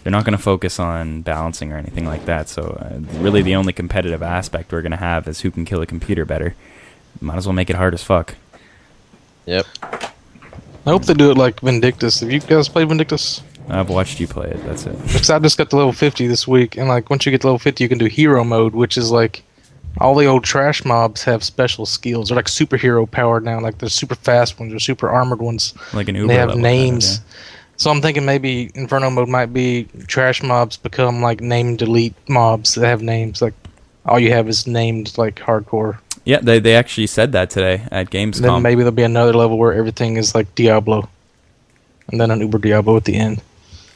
They're not going to focus on balancing or anything like that. So really, the only competitive aspect we're going to have is who can kill a computer better. Might as well make it hard as fuck. Yep. I hope they do it like Vindictus. Have you guys played Vindictus? I've watched you play it. That's it. Because I just got to level 50 this week, and like once you get to level 50, you can do hero mode, which is like all the old trash mobs have special skills. They're like superhero powered now. Like the super fast ones or super armored ones. Like an And Uber. they have level kind of, names. So I'm thinking maybe Inferno mode might be trash mobs become like name delete mobs that have names. Like all you have is named like hardcore. Yeah, they actually said that today at And then Gamescom. maybe there'll be another level where everything is like Diablo, and then an Uber Diablo at the end.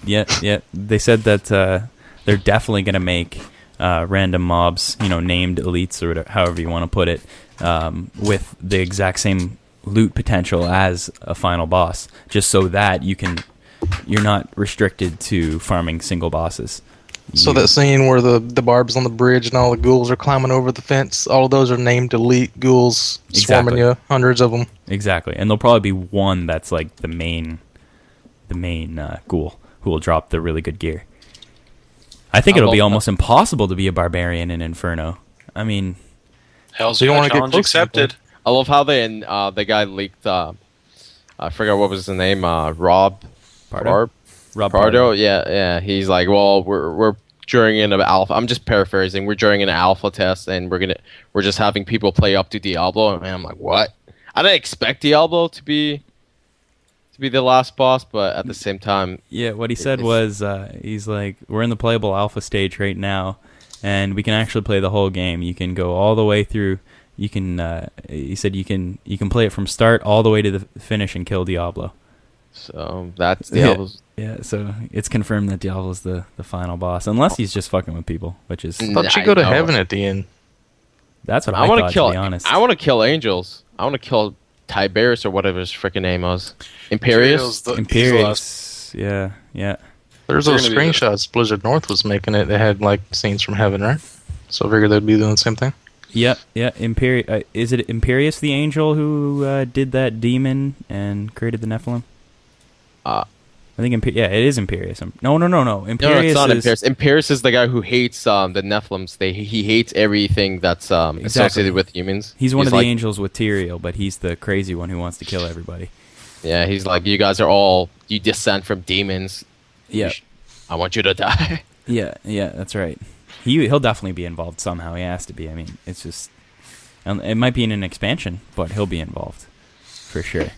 Yeah. They said that they're definitely going to make random mobs, named elites or whatever, however you want to put it, with the exact same loot potential as a final boss, just so that you're not restricted to farming single bosses. So that scene where the barb's on the bridge and all the ghouls are climbing over the fence, all of those are named elite ghouls swarming Exactly. you, hundreds of them. Exactly, and there'll probably be one that's like the main ghoul who will drop the really good gear. I think it'll be almost impossible to be a barbarian in Inferno. I mean, Hell's So you don't wanna get challenge close to it, accepted. I love how the guy leaked. I forgot what was his name. Rob Pardo? Rob Pardo. Yeah. He's like, well, we're during an alpha. I'm just paraphrasing. We're during an alpha test, and we're just having people play up to Diablo. And I'm like, what? I didn't expect Diablo to be the last boss, but at the same time, Yeah, what he said was, he's like, we're in the playable alpha stage right now, and we can actually play the whole game. You can go all the way through. You can, he said, you can play it from start all the way to the finish and kill Diablo. so that's Diablo's. Yeah, so it's confirmed that Diablo's the final boss, unless he's just fucking with people, which is I thought you go to heaven at the end. that's what I I want thought, to kill. to be honest. I want to kill angels. I want to kill Tiberius or whatever his freaking name was. Imperius. Imperius. Yeah. There's They're those gonna be the- screenshots Blizzard North was making it. They had like scenes from heaven, right? So I figured they'd be doing the same thing. Yeah. Is it Imperius the angel who did that demon and created the Nephilim? I think it is Imperius. No. Imperius No, it's not is, Imperius. Imperius is the guy who hates the Nephilims. He hates everything that's associated with humans. He's one of the like, angels with Tyrael, but he's the crazy one who wants to kill everybody. Yeah, he's like, you guys are all descend from demons. Yeah. I want you to die. Yeah, that's right. He'll definitely be involved somehow. He has to be. I mean, it's just it might be in an expansion, but he'll be involved for sure.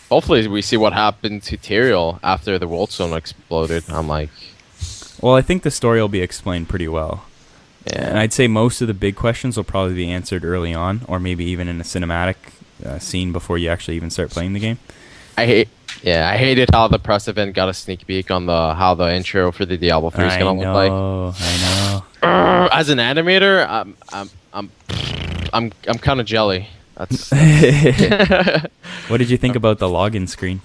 Hopefully, we see what happened to Tyrael after the World Stone exploded. I'm like, well, I think the story will be explained pretty well. yeah. And I'd say most of the big questions will probably be answered early on, or maybe even in a cinematic scene before you actually even start playing the game. I hated how the press event got a sneak peek on how the intro for the Diablo 3 is gonna look like. I know. As an animator, I'm kind of jelly. That's What did you think about the login screen?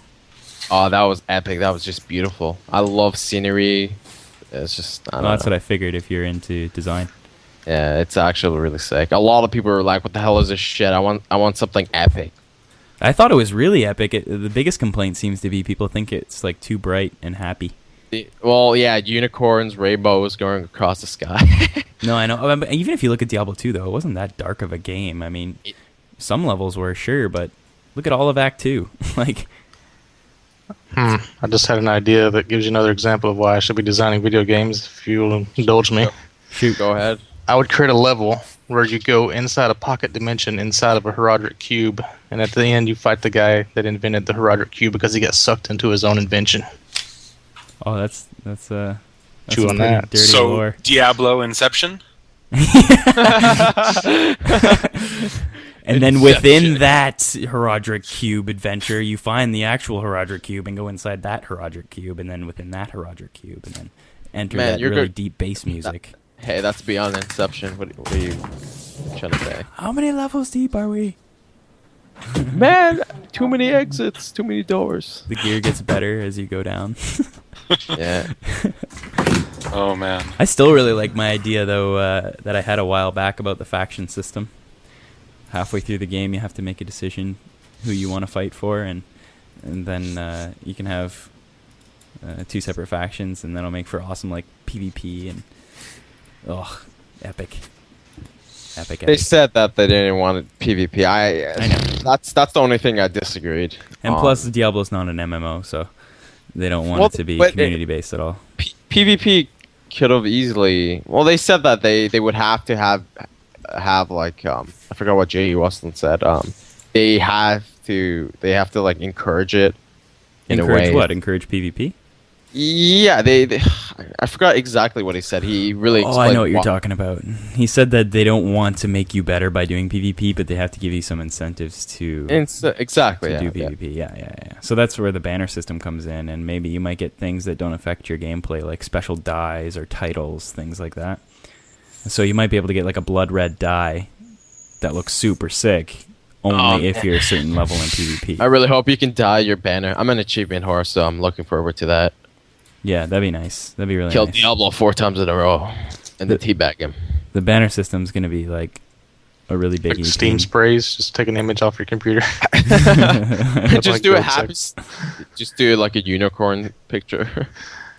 oh, that was epic. That was just beautiful. I love scenery. It's just I don't That's know. what I figured if you're into design. Yeah, it's actually really sick. A lot of people are like, "What the hell is this shit? I want something epic." I thought it was really epic. The biggest complaint seems to be people think it's like too bright and happy. Well, yeah, unicorns, rainbows going across the sky. No, I know. But even if you look at Diablo 2, though, it wasn't that dark of a game. I mean, some levels were, sure, but look at all of Act 2. Like, I just had an idea that gives you another example of why I should be designing video games, if you'll indulge me. shoot. Go ahead. I would create a level where you go inside a pocket dimension inside of a Herodric cube, and at the end you fight the guy that invented the Herodric cube because he got sucked into his own invention. Oh, that's Chew some on pretty that. dirty So lore. Diablo Inception. And then within that Herodric cube adventure, you find the actual Herodric cube and go inside that Herodric cube, and then within that Herodric cube, and then enter Man, that you're really good. deep bass music. Hey, that's beyond Inception. What are you trying to say? How many levels deep are we? Man, too many exits, too many doors. The gear gets better as you go down. Yeah. Oh man. I still really like my idea, though, that I had a while back about the faction system. Halfway through the game, you have to make a decision who you want to fight for, and then you can have two separate factions, and that'll make for awesome like PvP and epic. They said that they didn't want PvP. I know. That's the only thing I disagreed. And on. plus, Diablo's not an MMO, so they don't want Well, it to be but community based at all. PvP could have easily. Well, they said that they would have to have like I forgot what J.E. Westland said. They have to like encourage it in a way. Encourage what? Encourage PvP? Yeah, they I forgot exactly what he said. He really. Oh, I know what you're talking about. He said that they don't want to make you better by doing PvP, but they have to give you some incentives to Exactly. do Yeah. PvP. Yeah. So that's where the banner system comes in, and maybe you might get things that don't affect your gameplay, like special dyes or titles, things like that. So you might be able to get like a blood red dye that looks super sick, only if you're a certain level in PvP. I really hope you can dye your banner. I'm an achievement whore, so I'm looking forward to that. Yeah, that'd be nice. That'd be really Kill nice. Diablo 4 times in a row, and then teabag him. The banner system's gonna be like a really big Like Steam sprays, just take an image off your computer. Just Like do a gold happy. Just do like a unicorn picture.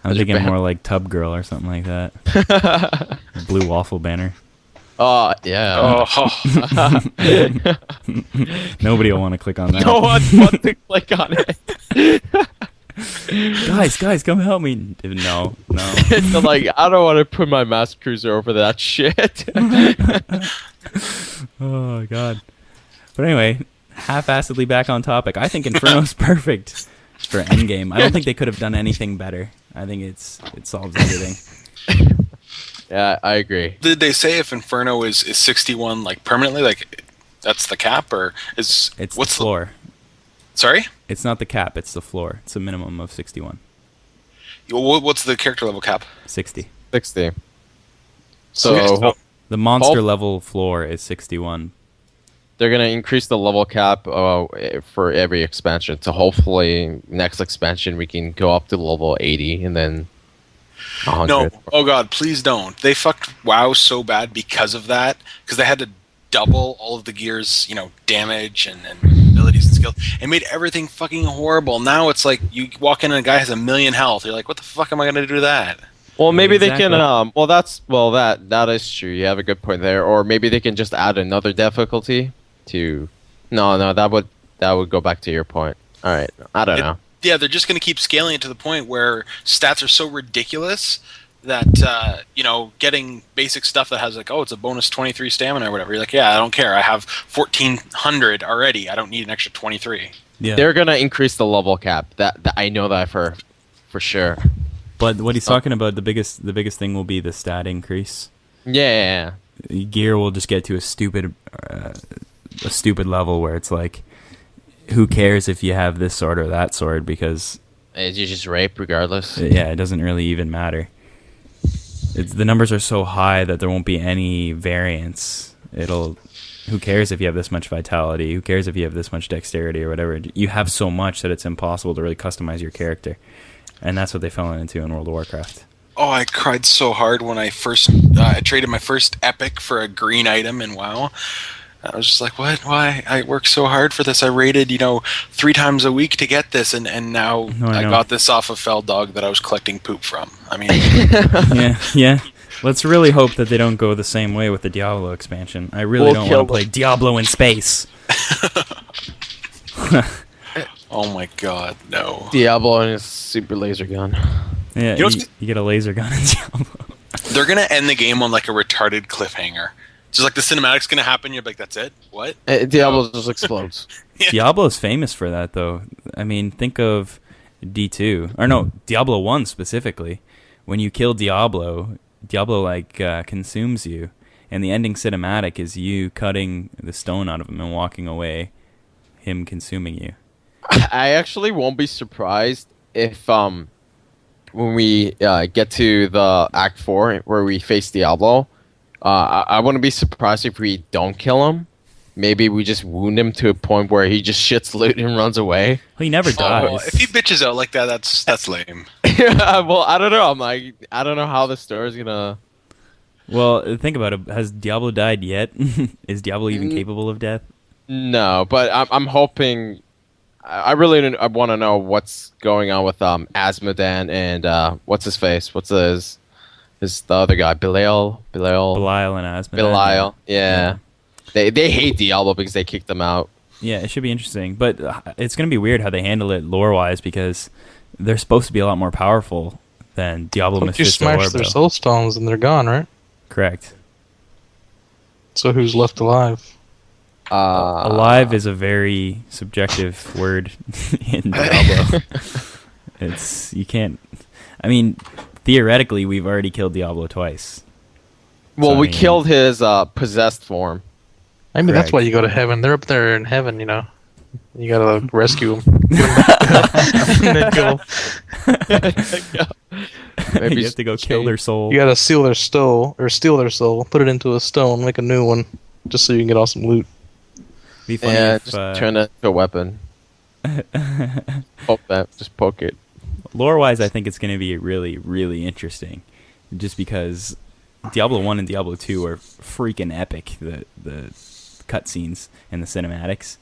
I'm As your thinking banner. more like Tub Girl or something like that. A blue waffle banner. Oh yeah. Oh, Nobody will want to click on that. No one wants to click on it. Guys, come help me. No. They're like, I don't want to put my mass cruiser over that shit. Oh god. But anyway, half-assedly back on topic. I think Inferno's perfect for endgame. I don't think they could have done anything better. I think it solves everything. Yeah, I agree. did they say if Inferno is 61 like permanently? Like that's the cap, or is It's what's the floor. Sorry, It's not the cap, it's the floor. It's a minimum of 61. what's the character level cap? 60. 60. Okay, So The monster Oh. level floor is 61. they're gonna increase the level cap for every expansion. So hopefully next expansion we can go up to level 80 and then 100. No, oh god, please don't. They fucked WoW so bad because of that, because they had to double all of the gear's, damage and abilities and skills. It made everything fucking horrible. Now it's like you walk in and a guy has 1,000,000 health. You're like, what the fuck am I gonna do that? Well, maybe they can. Exactly. That is true. You have a good point there. Or maybe they can just add another difficulty to. No, that would go back to your point. All right, I don't know. Yeah, they're just gonna keep scaling it to the point where stats are so ridiculous that getting basic stuff that has like, oh, it's a bonus 23 stamina or whatever. You're like, yeah, I don't care. I have 1400 already. I don't need an extra 23. Yeah. They're gonna increase the level cap. That I know that for sure. But what he's talking about, the biggest thing will be the stat increase. Yeah. Gear will just get to a stupid level where it's like, who cares if you have this sword or that sword, because You just rape regardless. yeah, it doesn't really even matter. The numbers are so high that there won't be any variance. Who cares if you have this much vitality? Who cares if you have this much dexterity or whatever? You have so much that it's impossible to really customize your character. And that's what they fell into in World of Warcraft. Oh, I cried so hard when I first I traded my first epic for a green item in WoW. I was just like, what? Why? I worked so hard for this. I raided, 3 times a week to get this, and now I got this off of Feldog that I was collecting poop from. I mean, yeah. Let's really hope that they don't go the same way with the Diablo expansion. I really don't want to play Diablo in space. oh my god, no. Diablo and his super laser gun. Yeah, you get a laser gun in Diablo. They're going to end the game on like a retarded cliffhanger. Just like the cinematic's going to happen, you're like, that's it? What? Diablo just explodes. Yeah. Diablo's famous for that, though. I mean, think of D2. Or no, Diablo 1 specifically. When you kill Diablo consumes you. And the ending cinematic is you cutting the stone out of him and walking away, him consuming you. I actually won't be surprised if when we get to the Act 4 where we face Diablo, I wouldn't be surprised if we don't kill him. Maybe we just wound him to a point where he just shits loot and runs away. Well, he never dies. Oh, if he bitches out like that, that's lame. Yeah, well, I don't know. I don't know how the story's gonna. Well, think about it. Has Diablo died yet? Is Diablo even capable of death? No, but I'm hoping. I really want to know what's going on with Asmodan and what's his face? What's the other guy? Belial and Asmodee. Belial, yeah. They hate Diablo because they kicked them out. Yeah, it should be interesting, but it's going to be weird how they handle it lore-wise, because they're supposed to be a lot more powerful than Diablo Mephisto. You smash their soul stones and they're gone, right? Correct. So who's left alive? Alive is a very subjective word in Diablo. You can't. I mean, theoretically, we've already killed Diablo twice. Well, we killed his possessed form. Maybe that's why you go to heaven. They're up there in heaven, You gotta rescue them. Maybe you have to go kill their soul. You gotta seal their soul, or steal their soul, put it into a stone, make a new one, just so you can get awesome loot. Be funny yeah, if, just turn it into a weapon. Just poke it. Lore-wise, I think it's going to be really, really interesting, just because Diablo 1 and Diablo 2 are freaking epic. The cutscenes and the cinematics.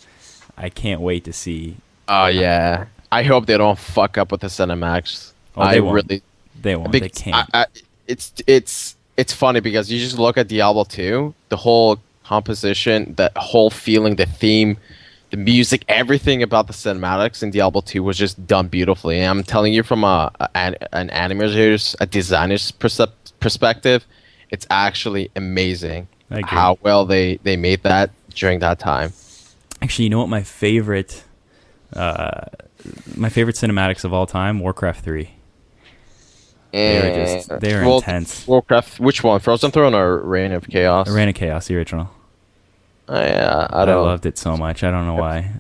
I can't wait to see. Oh yeah, I hope they don't fuck up with the cinematics. Oh, they won't. They won't. They can't. It's funny because you just look at Diablo 2, the whole composition, that whole feeling, the theme, the music, everything about the cinematics in Diablo 2 was just done beautifully. And I'm telling you, from an animator's, a designer's perspective, it's actually amazing how well they made that during that time. Actually, you know what my favorite cinematics of all time? Warcraft 3. They were intense. Warcraft, which one? Frozen Throne or Reign of Chaos? Reign of Chaos, the original. Yeah, I loved it so much. I don't know why.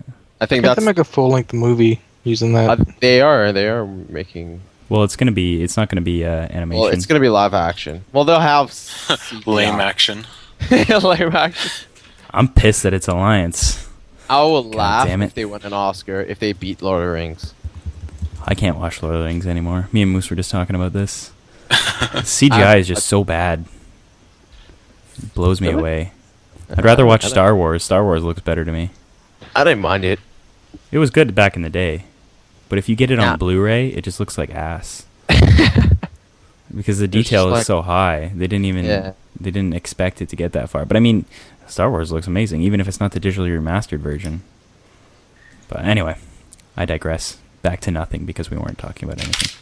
I think that's. They make a full-length movie using that. They are making. Well, it's not gonna be animation. Well, it's gonna be live action. Well, they'll have lame action. Lame action. I'm pissed that it's Alliance. I will laugh if they win an Oscar if they beat Lord of the Rings. I can't watch Lord of the Rings anymore. Me and Moose were just talking about this. CGI is just so bad. It blows me away. I'd rather watch Star Wars. Star Wars looks better to me. I didn't mind it. It was good back in the day. But if you get it on Blu-ray, it just looks like ass. Because the detail is so high. They didn't expect it to get that far. But I mean, Star Wars looks amazing, even if it's not the digitally remastered version. But anyway, I digress. Back to nothing because we weren't talking about anything.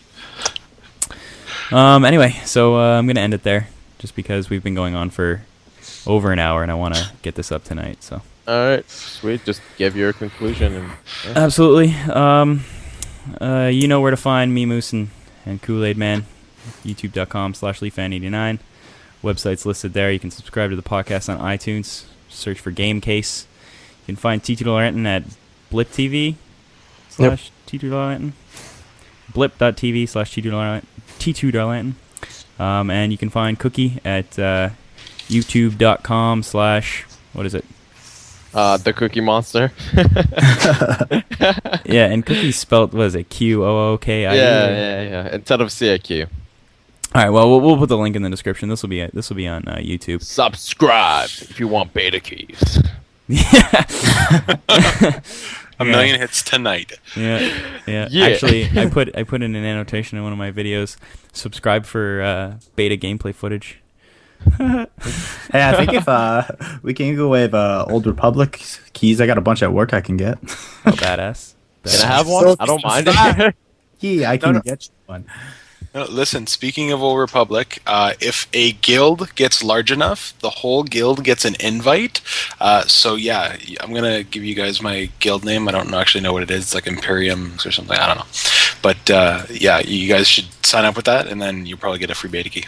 Anyway, so I'm gonna end it there, just because we've been going on for over an hour, and I want to get this up tonight. So. All right, sweet. Just give your conclusion. And, yeah. Absolutely. You know where to find me, Moose, and KoolAidMan. YouTube.com/LeafFan89. Website's listed there. You can subscribe to the podcast on iTunes. Search for GameKase. You can find T2Darlantan at blip.tv/T2Darlantan. Blip.tv/T2Darlantan. And you can find Qookie at youtube.com/ what is it? The Cookie Monster. Yeah, and Qookie spelled, was it Qookie? Yeah. Instead of CAQ. All right, well, we'll put the link in the description. This will be on YouTube. Subscribe if you want beta keys. A million hits tonight. Yeah. Yeah. Actually, I put in an annotation in one of my videos. Subscribe for beta gameplay footage. Hey, I think if we can go with Old Republic keys, I got a bunch at work I can get. Oh, badass. Can I have one? So I don't mind subscribe. it. Yeah, I can get you one. No, listen, speaking of Old Republic, if a guild gets large enough, the whole guild gets an invite. So yeah, I'm going to give you guys my guild name. I don't actually know what it is. It's like Imperium or something. I don't know. But yeah, you guys should sign up with that, and then you probably get a free beta key.